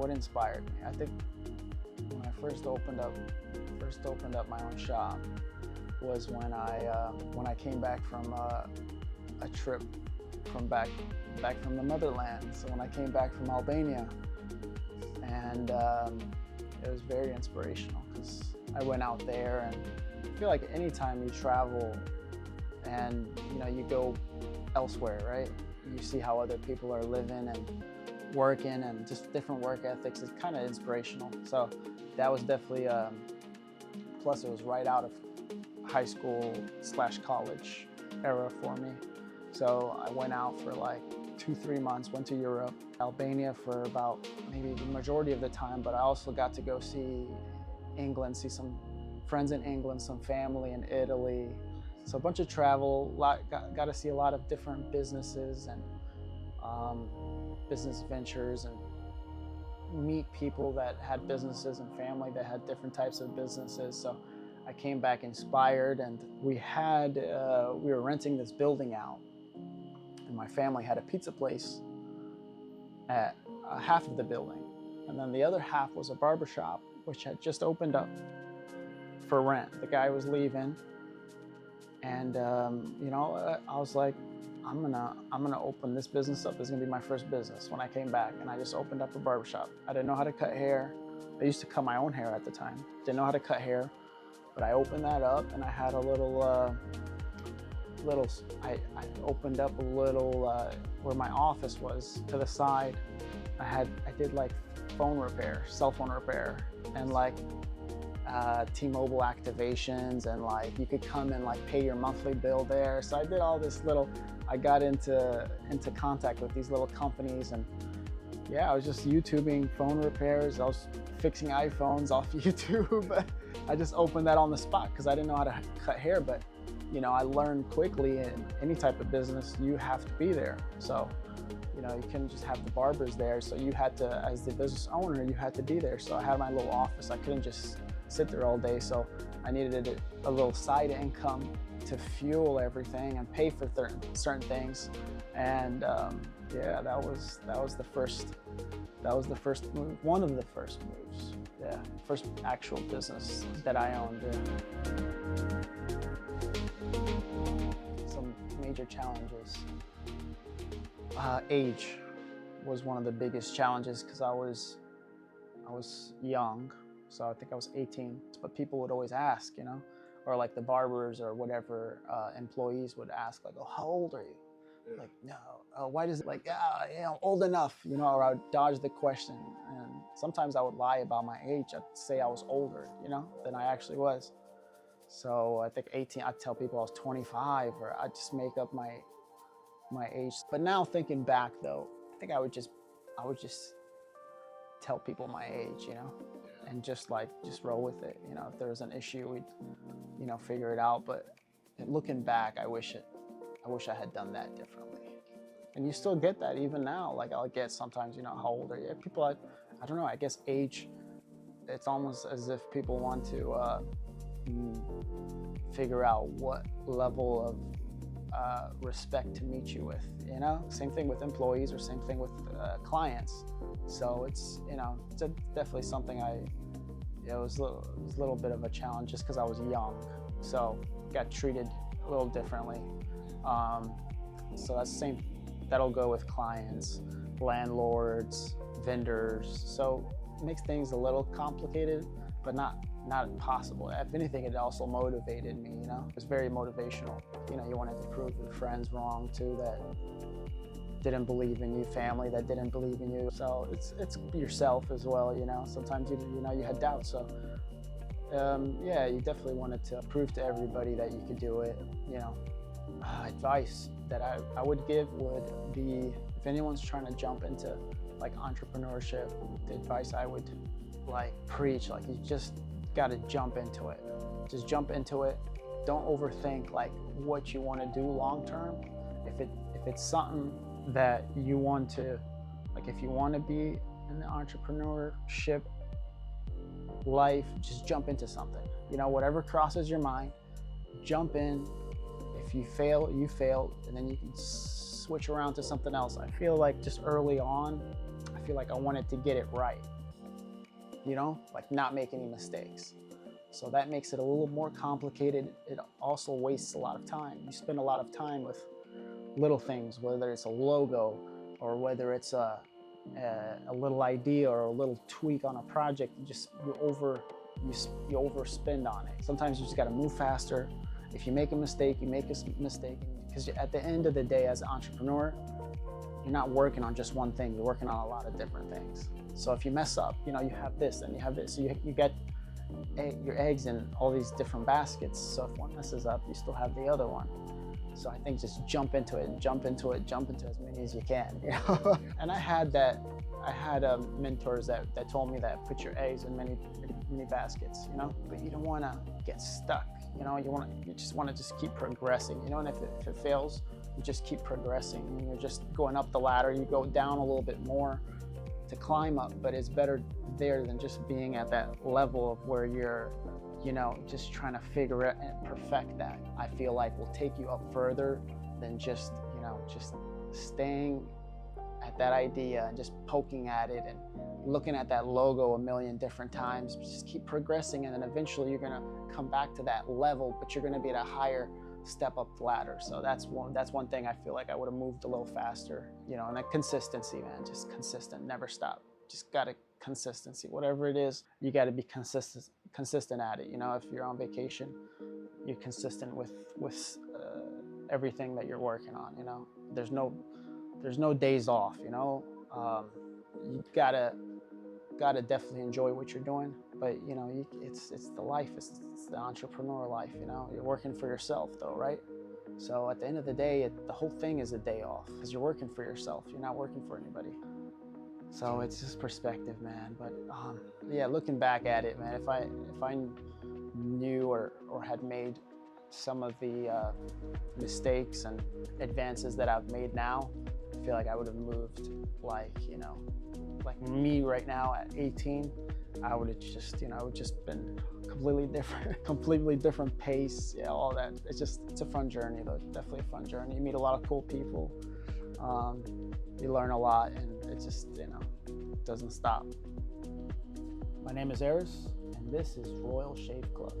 what inspired me? I think when I first opened up my own shop was when I came back from a trip from back from the motherland. So when I came back from Albania, and it was very inspirational because I went out there, and I feel like anytime you travel and you go elsewhere, right? You see how other people are living and working and just different work ethics. It's kind of inspirational. So that was definitely, plus it was right out of high school / college era for me. So I went out for like 2-3 months, went to Europe, Albania for about maybe the majority of the time, but I also got to go see England, see some friends in England, some family in Italy. So a bunch of travel, got to see a lot of different businesses and business ventures, and meet people that had businesses and family that had different types of businesses. So I came back inspired, and we were renting this building out, and my family had a pizza place at half of the building, and then the other half was a barbershop which had just opened up for rent. The guy was leaving, and I was like, I'm gonna open this business up. This is gonna be my first business when I came back, and I just opened up a barbershop. I didn't know how to cut hair. I used to cut my own hair at the time. Didn't know how to cut hair, but I opened that up, and I had a I opened up a little where my office was to the side. I did like phone repair, cell phone repair, and like T-Mobile activations, and like you could come and like pay your monthly bill there. So I did all this I got into contact with these little companies, and yeah, I was just YouTubing phone repairs. I was fixing iPhones off YouTube. I just opened that on the spot because I didn't know how to cut hair, but I learned quickly in any type of business, you have to be there. So, you couldn't just have the barbers there. So you had to, as the business owner, you had to be there. So I had my little office. I couldn't just sit there all day. So I needed a little side income to fuel everything and pay for certain things. And yeah, that was the first move, one of the first moves. Yeah, first actual business that I owned. Yeah. Some major challenges. Age was one of the biggest challenges because I was young, so I think I was 18. But people would always ask, or like the barbers or whatever employees would ask, like, "Oh, how old are you?" Yeah. Like, no. Why does it like, old enough, or I would dodge the question. And sometimes I would lie about my age. I'd say I was older, than I actually was. So I think 18, I'd tell people I was 25, or I'd just make up my age. But now thinking back though, I think I would just tell people my age, and just roll with it. If there was an issue, we'd, figure it out. But looking back, I wish I had done that differently. And you still get that even now. Like I'll get sometimes, how old are you? People, I don't know, I guess age, it's almost as if people want to figure out what level of respect to meet you with, Same thing with employees, or same thing with clients. So it's, it's definitely something it was a little bit of a challenge just because I was young. So got treated a little differently. So that's the same, that'll go with clients, landlords, vendors. So it makes things a little complicated, but not impossible. If anything, it also motivated me, It was very motivational. You wanted to prove your friends wrong too, that didn't believe in you, family that didn't believe in you. So it's yourself as well, Sometimes you had doubts. So yeah, you definitely wanted to prove to everybody that you could do it, Advice that I would give would be, if anyone's trying to jump into like entrepreneurship, the advice I would preach, you just got to jump into it. Just jump into it. Don't overthink what you want to do long term. If it's something that you want to, if you want to be in the entrepreneurship life, just jump into something. Whatever crosses your mind, jump in. If you fail, you fail, and then you can switch around to something else. I feel like just early on, I wanted to get it right. like not make any mistakes. So that makes it a little more complicated. It also wastes a lot of time. You spend a lot of time with little things, whether it's a logo or whether it's a little idea or a little tweak on a project. You overspend on it. Sometimes you just got to move faster. If you make a mistake, you make a mistake, because at the end of the day, as an entrepreneur, you're not working on just one thing. You're working on a lot of different things. So if you mess up, you have this and you have this. So you get your eggs in all these different baskets. So if one messes up, you still have the other one. So I think just jump into as many as you can. And I had mentors that told me that put your eggs in many baskets, but you don't want to get stuck. You just want to keep progressing, and if it fails, you just keep progressing. I mean, you're just going up the ladder. You go down a little bit more to climb up, but it's better there than just being at that level of where you're, just trying to figure it and perfect that. I feel like will take you up further than just staying at that idea and just poking at it and looking at that logo a million different times. Just keep progressing, and then eventually you're gonna come back to that level, but you're gonna be at a higher step up the ladder. So that's one thing I feel like I would have moved a little faster, and that consistency, man, just consistent, never stop. Just gotta consistency, whatever it is, you gotta be consistent at it. If you're on vacation, you're consistent with everything that you're working on. There's no days off. You gotta definitely enjoy what you're doing, but it's the life, it's the entrepreneur life. You're working for yourself though, right? So at the end of the day, the whole thing is a day off, because you're working for yourself. You're not working for anybody. So it's just perspective, man. But yeah, looking back at it, man, if I knew or had made some of the mistakes and advances that I've made now, I feel like I would have moved like me right now at 18. I would have just been completely different pace. Yeah, all that. It's a fun journey though. Definitely a fun journey. You meet a lot of cool people. You learn a lot, and it just doesn't stop. My name is Eris, and this is Royal Shave Club.